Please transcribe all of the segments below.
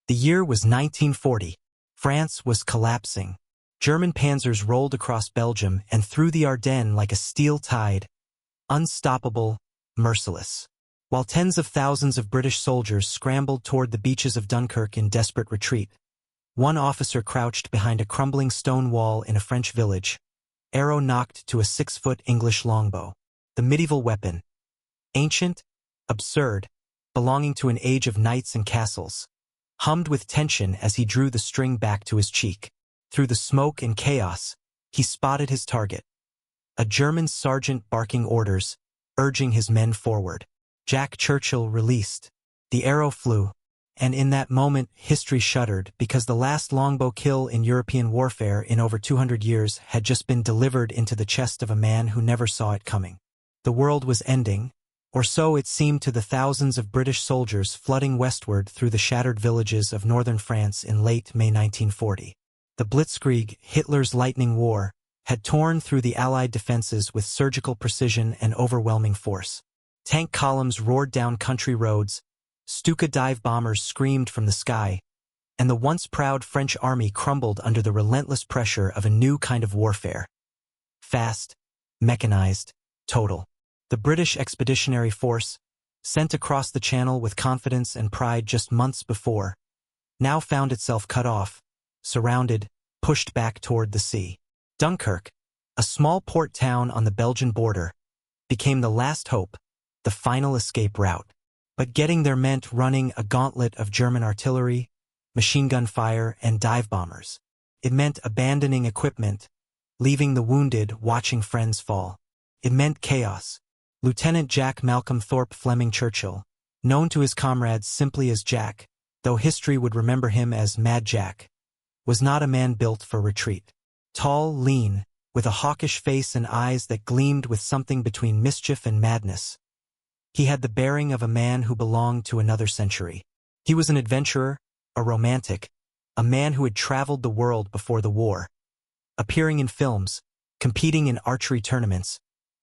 The year was 1940. France was collapsing. German panzers rolled across Belgium and through the Ardennes like a steel tide, unstoppable, merciless. While tens of thousands of British soldiers scrambled toward the beaches of Dunkirk in desperate retreat, one officer crouched behind a crumbling stone wall in a French village, arrow nocked to a 6-foot English longbow. The medieval weapon, ancient, absurd, belonging to an age of knights and castles, hummed with tension as he drew the string back to his cheek. Through the smoke and chaos, he spotted his target. A German sergeant barking orders, urging his men forward. Jack Churchill released. The arrow flew, and in that moment history shuddered because the last longbow kill in European warfare in over 200 years had just been delivered into the chest of a man who never saw it coming. The world was ending, or so it seemed to the thousands of British soldiers flooding westward through the shattered villages of northern France in late May 1940. The Blitzkrieg, Hitler's lightning war, had torn through the Allied defenses with surgical precision and overwhelming force. Tank columns roared down country roads, Stuka dive bombers screamed from the sky, and the once proud French army crumbled under the relentless pressure of a new kind of warfare. Fast, mechanized, total. The British Expeditionary Force, sent across the Channel with confidence and pride just months before, now found itself cut off, surrounded, pushed back toward the sea. Dunkirk, a small port town on the Belgian border, became the last hope, the final escape route. But getting there meant running a gauntlet of German artillery, machine gun fire, and dive bombers. It meant abandoning equipment, leaving the wounded watching friends fall. It meant chaos. Lieutenant Jack Malcolm Thorpe Fleming Churchill, known to his comrades simply as Jack, though history would remember him as Mad Jack, was not a man built for retreat. Tall, lean, with a hawkish face and eyes that gleamed with something between mischief and madness. He had the bearing of a man who belonged to another century. He was an adventurer, a romantic, a man who had traveled the world before the war, appearing in films, competing in archery tournaments,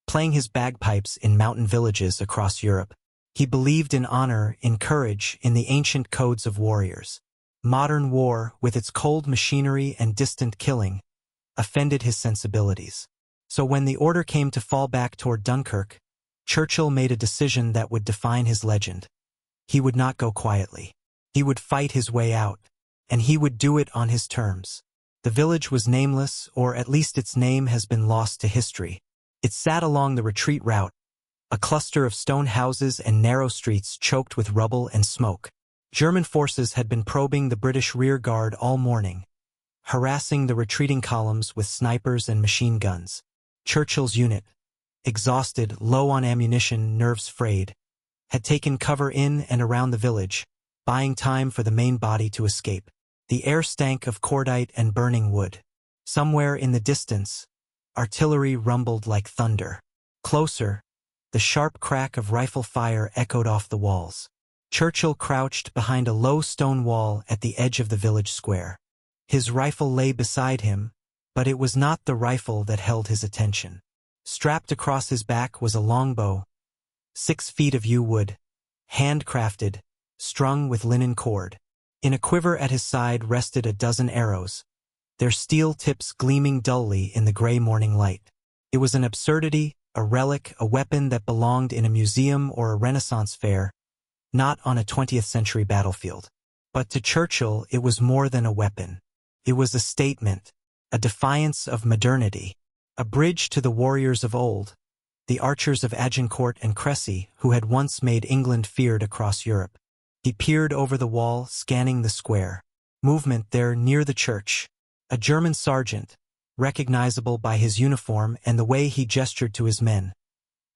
playing his bagpipes in mountain villages across Europe. He believed in honor, in courage, in the ancient codes of warriors. Modern war, with its cold machinery and distant killing, offended his sensibilities. So when the order came to fall back toward Dunkirk, Churchill made a decision that would define his legend. He would not go quietly. He would fight his way out, and he would do it on his terms. The village was nameless, or at least its name has been lost to history. It sat along the retreat route, a cluster of stone houses and narrow streets choked with rubble and smoke. German forces had been probing the British rear guard all morning, harassing the retreating columns with snipers and machine guns. Churchill's unit, exhausted, low on ammunition, nerves frayed, had taken cover in and around the village, buying time for the main body to escape. The air stank of cordite and burning wood. Somewhere in the distance, artillery rumbled like thunder. Closer, the sharp crack of rifle fire echoed off the walls. Churchill crouched behind a low stone wall at the edge of the village square. His rifle lay beside him, but it was not the rifle that held his attention. Strapped across his back was a longbow, 6 feet of yew wood, handcrafted, strung with linen cord. In a quiver at his side rested a dozen arrows, their steel tips gleaming dully in the gray morning light. It was an absurdity, a relic, a weapon that belonged in a museum or a Renaissance fair, not on a 20th century battlefield. But to Churchill it was more than a weapon. It was a statement, a defiance of modernity. A bridge to the warriors of old, the archers of Agincourt and Cressy, who had once made England feared across Europe. He peered over the wall, scanning the square. Movement there near the church. A German sergeant, recognizable by his uniform and the way he gestured to his men,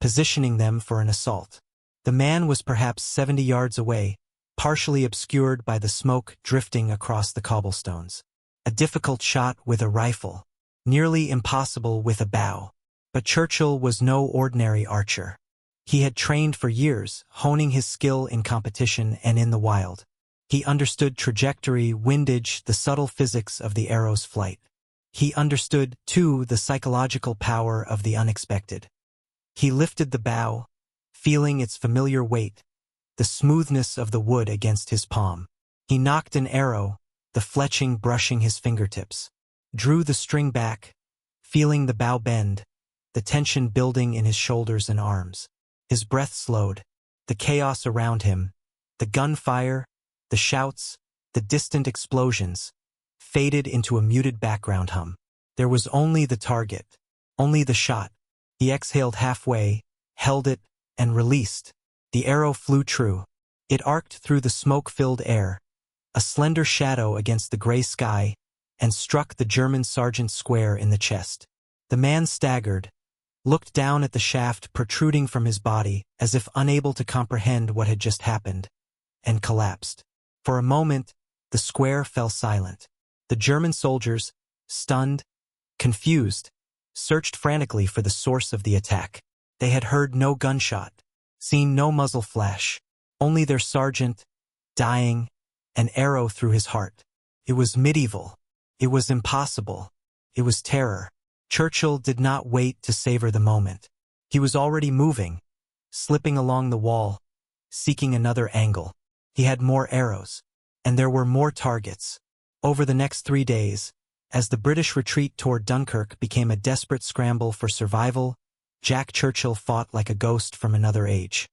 positioning them for an assault. The man was perhaps 70 yards away, partially obscured by the smoke drifting across the cobblestones. A difficult shot with a rifle. Nearly impossible with a bow. But Churchill was no ordinary archer. He had trained for years, honing his skill in competition and in the wild. He understood trajectory, windage, the subtle physics of the arrow's flight. He understood, too, the psychological power of the unexpected. He lifted the bow, feeling its familiar weight, the smoothness of the wood against his palm. He knocked an arrow, the fletching brushing his fingertips. Drew the string back, feeling the bow bend, the tension building in his shoulders and arms. His breath slowed. The chaos around him, the gunfire, the shouts, the distant explosions, faded into a muted background hum. There was only the target, only the shot. He exhaled halfway, held it, and released. The arrow flew true. It arced through the smoke-filled air, a slender shadow against the gray sky, and struck the German sergeant square in the chest. The man staggered, looked down at the shaft protruding from his body as if unable to comprehend what had just happened, and collapsed. For a moment, the square fell silent. The German soldiers, stunned, confused, searched frantically for the source of the attack. They had heard no gunshot, seen no muzzle flash, only their sergeant, dying, an arrow through his heart. It was medieval. It was impossible. It was terror. Churchill did not wait to savor the moment. He was already moving, slipping along the wall, seeking another angle. He had more arrows, and there were more targets. Over the next 3 days, as the British retreat toward Dunkirk became a desperate scramble for survival, Jack Churchill fought like a ghost from another age.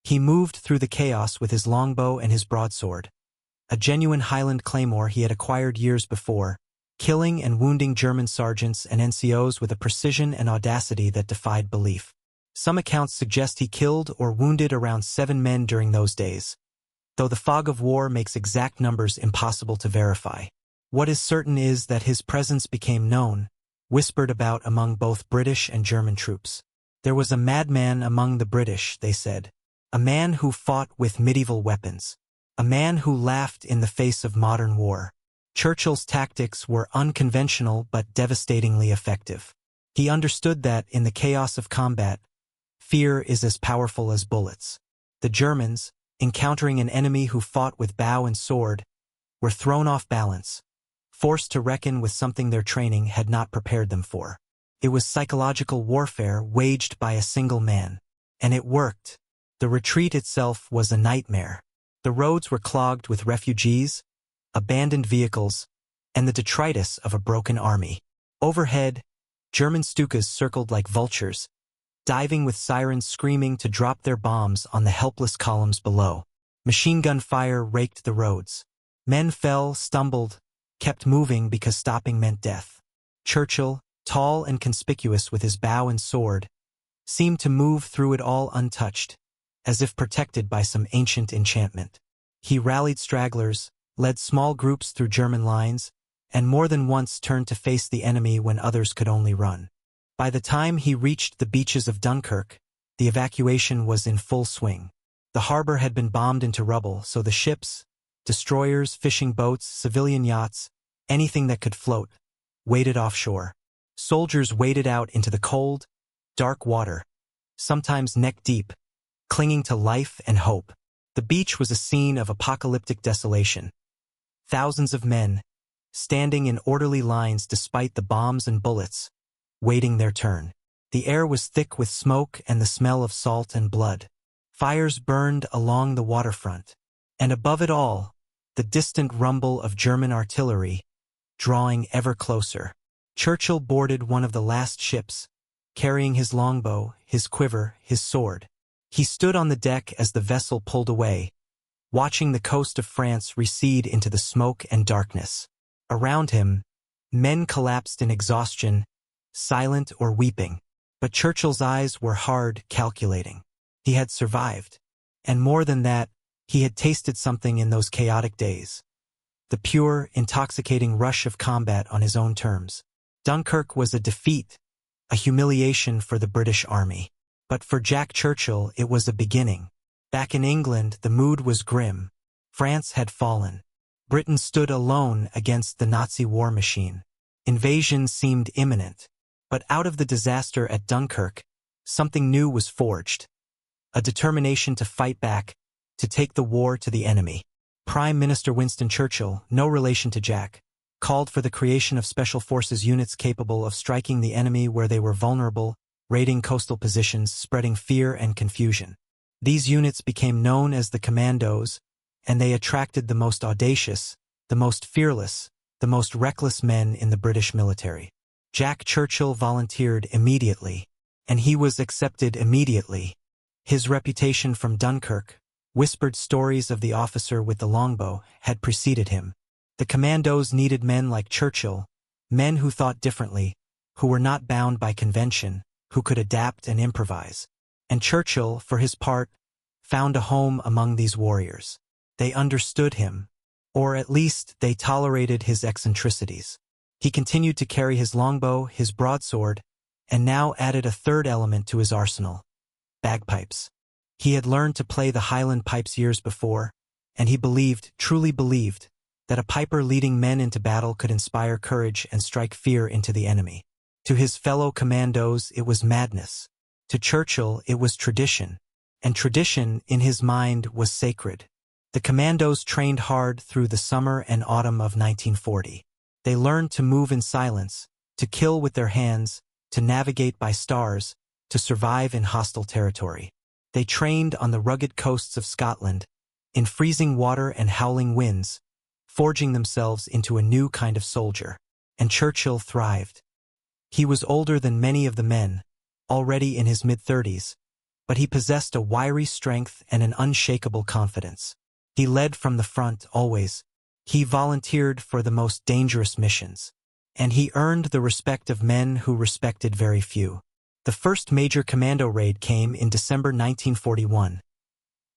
He moved through the chaos with his longbow and his broadsword, a genuine Highland claymore he had acquired years before, killing and wounding German sergeants and NCOs with a precision and audacity that defied belief. Some accounts suggest he killed or wounded around 7 men during those days, though the fog of war makes exact numbers impossible to verify. What is certain is that his presence became known, whispered about among both British and German troops. There was a madman among the British, they said, a man who fought with medieval weapons, a man who laughed in the face of modern war. Churchill's tactics were unconventional but devastatingly effective. He understood that, in the chaos of combat, fear is as powerful as bullets. The Germans, encountering an enemy who fought with bow and sword, were thrown off balance, forced to reckon with something their training had not prepared them for. It was psychological warfare waged by a single man. And it worked. The retreat itself was a nightmare. The roads were clogged with refugees, abandoned vehicles, and the detritus of a broken army. Overhead, German Stukas circled like vultures, diving with sirens screaming to drop their bombs on the helpless columns below. Machine gun fire raked the roads. Men fell, stumbled, kept moving because stopping meant death. Churchill, tall and conspicuous with his bow and sword, seemed to move through it all untouched, as if protected by some ancient enchantment. He rallied stragglers, led small groups through German lines, and more than once turned to face the enemy when others could only run. By the time he reached the beaches of Dunkirk, the evacuation was in full swing. The harbor had been bombed into rubble, so the ships, destroyers, fishing boats, civilian yachts, anything that could float, waited offshore. Soldiers waded out into the cold, dark water, sometimes neck-deep, clinging to life and hope. The beach was a scene of apocalyptic desolation. Thousands of men, standing in orderly lines despite the bombs and bullets, waiting their turn. The air was thick with smoke and the smell of salt and blood. Fires burned along the waterfront, and above it all, the distant rumble of German artillery, drawing ever closer. Churchill boarded one of the last ships, carrying his longbow, his quiver, his sword. He stood on the deck as the vessel pulled away, watching the coast of France recede into the smoke and darkness. Around him, men collapsed in exhaustion, silent or weeping. But Churchill's eyes were hard, calculating. He had survived. And more than that, he had tasted something in those chaotic days. The pure, intoxicating rush of combat on his own terms. Dunkirk was a defeat, a humiliation for the British Army. But for Jack Churchill, it was a beginning. Back in England, the mood was grim. France had fallen. Britain stood alone against the Nazi war machine. Invasion seemed imminent. But out of the disaster at Dunkirk, something new was forged. A determination to fight back, to take the war to the enemy. Prime Minister Winston Churchill, no relation to Jack, called for the creation of special forces units capable of striking the enemy where they were vulnerable, raiding coastal positions, spreading fear and confusion. These units became known as the Commandos, and they attracted the most audacious, the most fearless, the most reckless men in the British military. Jack Churchill volunteered immediately, and he was accepted immediately. His reputation from Dunkirk, whispered stories of the officer with the longbow, had preceded him. The Commandos needed men like Churchill, men who thought differently, who were not bound by convention, who could adapt and improvise. And Churchill, for his part, found a home among these warriors. They understood him, or at least they tolerated his eccentricities. He continued to carry his longbow, his broadsword, and now added a third element to his arsenal: bagpipes. He had learned to play the Highland pipes years before, and he believed, truly believed, that a piper leading men into battle could inspire courage and strike fear into the enemy. To his fellow commandos it was madness. To Churchill it was tradition, and tradition in his mind was sacred. The commandos trained hard through the summer and autumn of 1940. They learned to move in silence, to kill with their hands, to navigate by stars, to survive in hostile territory. They trained on the rugged coasts of Scotland, in freezing water and howling winds, forging themselves into a new kind of soldier. And Churchill thrived. He was older than many of the men, already in his mid-30s, but he possessed a wiry strength and an unshakable confidence. He led from the front always. He volunteered for the most dangerous missions, and he earned the respect of men who respected very few. The first major commando raid came in December 1941.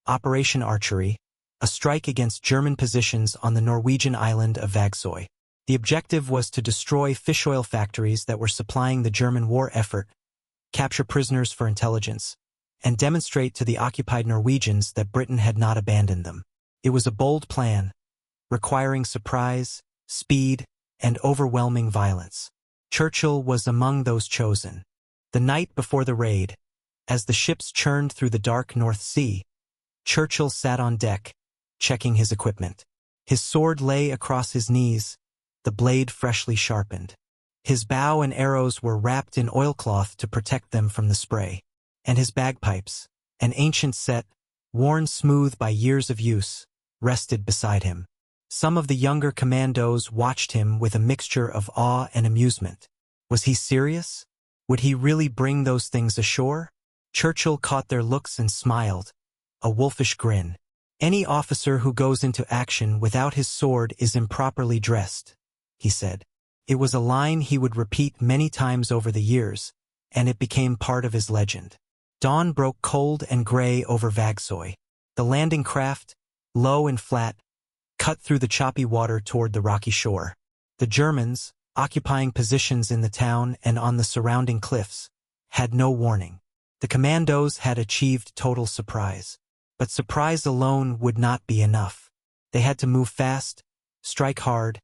Operation Archery, a strike against German positions on the Norwegian island of Vagsøy. The objective was to destroy fish oil factories that were supplying the German war effort, capture prisoners for intelligence, and demonstrate to the occupied Norwegians that Britain had not abandoned them. It was a bold plan, requiring surprise, speed, and overwhelming violence. Churchill was among those chosen. The night before the raid, as the ships churned through the dark North Sea, Churchill sat on deck, checking his equipment. His sword lay across his knees, the blade freshly sharpened. His bow and arrows were wrapped in oilcloth to protect them from the spray. And his bagpipes, an ancient set, worn smooth by years of use, rested beside him. Some of the younger commandos watched him with a mixture of awe and amusement. Was he serious? Would he really bring those things ashore? Churchill caught their looks and smiled, a wolfish grin. Any officer who goes into action without his sword is improperly dressed, he said. It was a line he would repeat many times over the years, and it became part of his legend. Dawn broke cold and gray over Vagsøy. The landing craft, low and flat, cut through the choppy water toward the rocky shore. The Germans, occupying positions in the town and on the surrounding cliffs, had no warning. The commandos had achieved total surprise. But surprise alone would not be enough. They had to move fast, strike hard,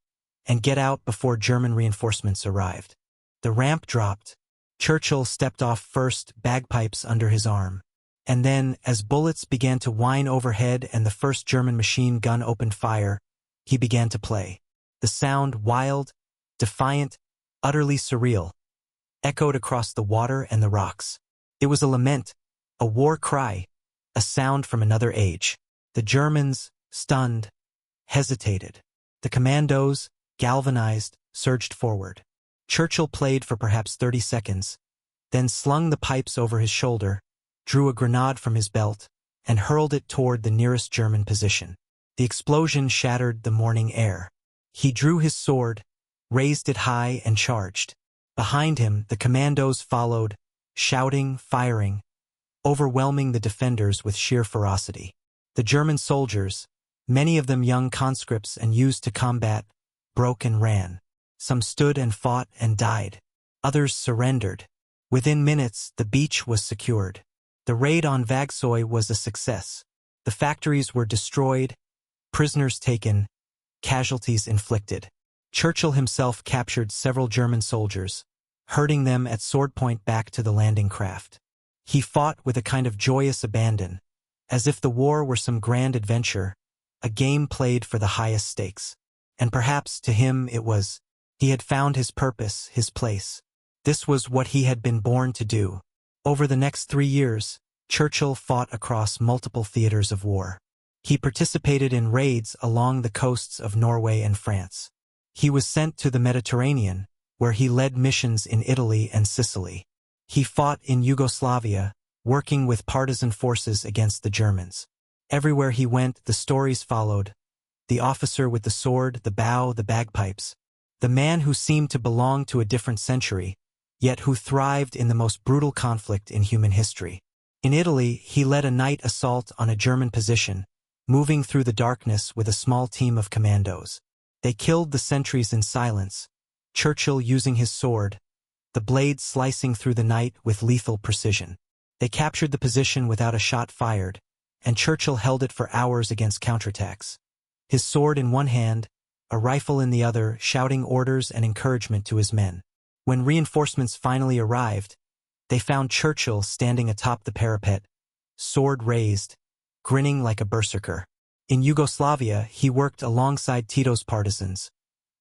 and get out before German reinforcements arrived. The ramp dropped. Churchill stepped off first, bagpipes under his arm. And then, as bullets began to whine overhead and the first German machine gun opened fire, he began to play. The sound, wild, defiant, utterly surreal, echoed across the water and the rocks. It was a lament, a war cry, a sound from another age. The Germans, stunned, hesitated. The commandos, galvanized, surged forward. Churchill played for perhaps 30 seconds, then slung the pipes over his shoulder, drew a grenade from his belt, and hurled it toward the nearest German position. The explosion shattered the morning air. He drew his sword, raised it high, and charged. Behind him, the commandos followed, shouting, firing, overwhelming the defenders with sheer ferocity. The German soldiers, many of them young conscripts and used to combat, broke and ran. Some stood and fought and died. Others surrendered. Within minutes, the beach was secured. The raid on Vagsøy was a success. The factories were destroyed, prisoners taken, casualties inflicted. Churchill himself captured several German soldiers, herding them at sword point back to the landing craft. He fought with a kind of joyous abandon, as if the war were some grand adventure, a game played for the highest stakes. And perhaps to him it was. He had found his purpose, his place. This was what he had been born to do. Over the next 3 years, Churchill fought across multiple theaters of war. He participated in raids along the coasts of Norway and France. He was sent to the Mediterranean, where he led missions in Italy and Sicily. He fought in Yugoslavia, working with partisan forces against the Germans. Everywhere he went, the stories followed. The officer with the sword, the bow, the bagpipes. The man who seemed to belong to a different century, yet who thrived in the most brutal conflict in human history. In Italy, he led a night assault on a German position, moving through the darkness with a small team of commandos. They killed the sentries in silence, Churchill using his sword, the blade slicing through the night with lethal precision. They captured the position without a shot fired, and Churchill held it for hours against counterattacks. His sword in one hand, a rifle in the other, shouting orders and encouragement to his men. When reinforcements finally arrived, they found Churchill standing atop the parapet, sword raised, grinning like a berserker. In Yugoslavia, he worked alongside Tito's partisans,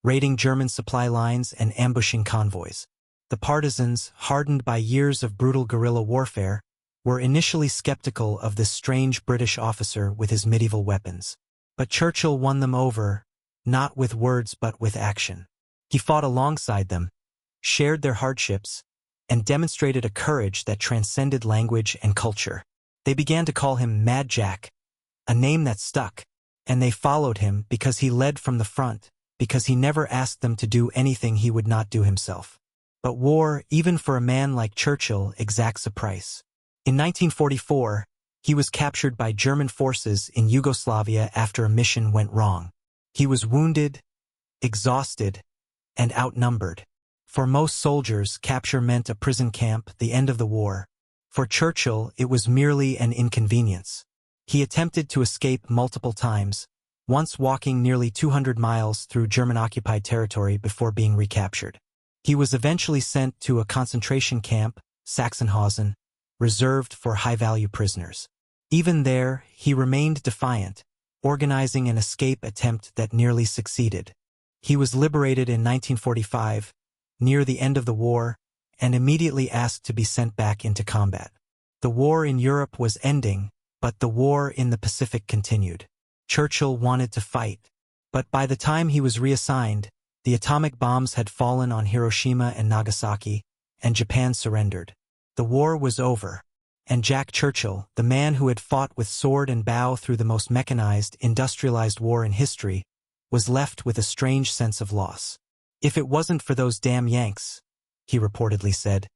raiding German supply lines and ambushing convoys. The partisans, hardened by years of brutal guerrilla warfare, were initially skeptical of this strange British officer with his medieval weapons. But Churchill won them over, not with words but with action. He fought alongside them, shared their hardships, and demonstrated a courage that transcended language and culture. They began to call him Mad Jack, a name that stuck, and they followed him because he led from the front, because he never asked them to do anything he would not do himself. But war, even for a man like Churchill, exacts a price. In 1944, he was captured by German forces in Yugoslavia after a mission went wrong. He was wounded, exhausted, and outnumbered. For most soldiers, capture meant a prison camp, the end of the war. For Churchill, it was merely an inconvenience. He attempted to escape multiple times, once walking nearly 200 miles through German-occupied territory before being recaptured. He was eventually sent to a concentration camp, Sachsenhausen, reserved for high-value prisoners. Even there, he remained defiant, organizing an escape attempt that nearly succeeded. He was liberated in 1945, near the end of the war, and immediately asked to be sent back into combat. The war in Europe was ending, but the war in the Pacific continued. Churchill wanted to fight, but by the time he was reassigned, the atomic bombs had fallen on Hiroshima and Nagasaki, and Japan surrendered. The war was over, and Jack Churchill, the man who had fought with sword and bow through the most mechanized, industrialized war in history, was left with a strange sense of loss. "If it wasn't for those damn Yanks," he reportedly said,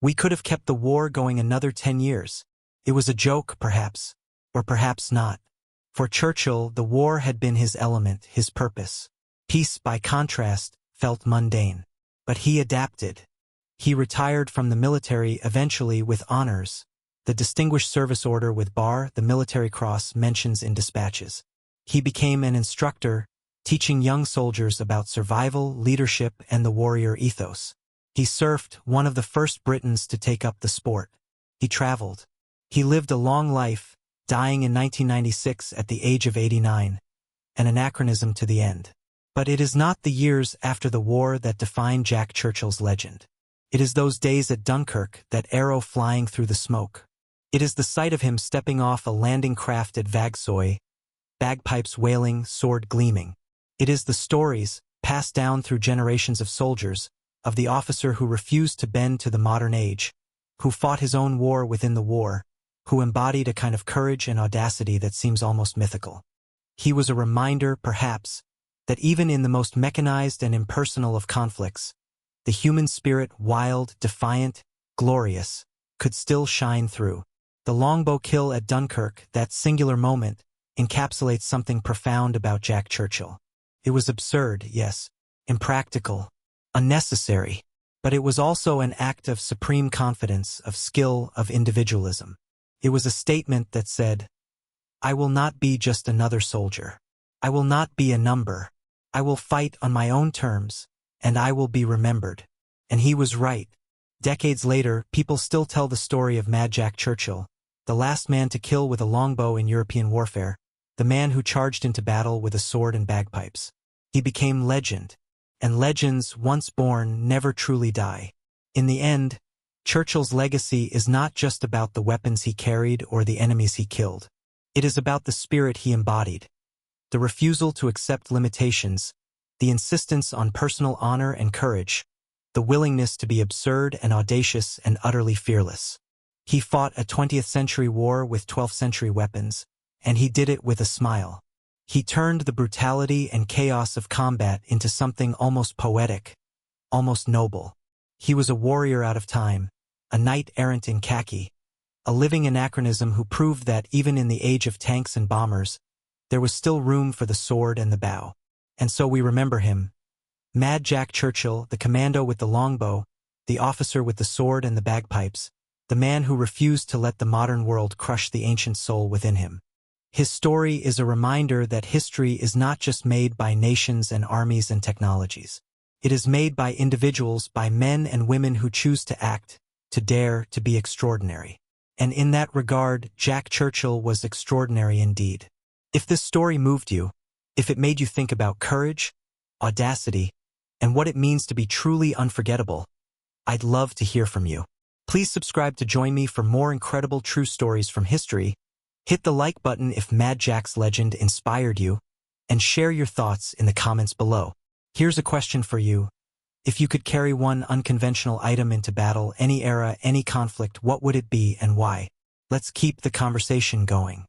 "we could have kept the war going another 10 years. It was a joke, perhaps, or perhaps not." For Churchill, the war had been his element, his purpose. Peace, by contrast, felt mundane. But he adapted. He retired from the military eventually with honors, the Distinguished Service Order with bar, the Military Cross mentions in dispatches. He became an instructor, teaching young soldiers about survival, leadership, and the warrior ethos. He surfed, one of the first Britons to take up the sport. He traveled. He lived a long life, dying in 1996 at the age of 89, an anachronism to the end. But it is not the years after the war that define Jack Churchill's legend. It is those days at Dunkirk, that arrow flying through the smoke. It is the sight of him stepping off a landing craft at Vagsøy, bagpipes wailing, sword gleaming. It is the stories, passed down through generations of soldiers, of the officer who refused to bend to the modern age, who fought his own war within the war, who embodied a kind of courage and audacity that seems almost mythical. He was a reminder, perhaps, that even in the most mechanized and impersonal of conflicts, the human spirit, wild, defiant, glorious, could still shine through. The Longbow kill at Dunkirk, that singular moment, encapsulates something profound about Jack Churchill. It was absurd, yes, impractical, unnecessary, but it was also an act of supreme confidence, of skill, of individualism. It was a statement that said, "I will not be just another soldier. I will not be a number. I will fight on my own terms, and I will be remembered." And he was right. Decades later, people still tell the story of Mad Jack Churchill, the last man to kill with a longbow in European warfare, the man who charged into battle with a sword and bagpipes. He became legend, and legends, once born, never truly die. In the end, Churchill's legacy is not just about the weapons he carried or the enemies he killed. It is about the spirit he embodied, the refusal to accept limitations, the insistence on personal honor and courage, the willingness to be absurd and audacious and utterly fearless. He fought a 20th century war with 12th century weapons, and he did it with a smile. He turned the brutality and chaos of combat into something almost poetic, almost noble. He was a warrior out of time, a knight-errant in khaki, a living anachronism who proved that even in the age of tanks and bombers, there was still room for the sword and the bow. And so we remember him. Mad Jack Churchill, the commando with the longbow, the officer with the sword and the bagpipes, the man who refused to let the modern world crush the ancient soul within him. His story is a reminder that history is not just made by nations and armies and technologies. It is made by individuals, by men and women who choose to act, to dare, to be extraordinary. And in that regard, Jack Churchill was extraordinary indeed. If this story moved you, if it made you think about courage, audacity, and what it means to be truly unforgettable, I'd love to hear from you. Please subscribe to join me for more incredible true stories from history. Hit the like button if Mad Jack's legend inspired you, and share your thoughts in the comments below. Here's a question for you. If you could carry one unconventional item into battle, any era, any conflict, what would it be and why? Let's keep the conversation going.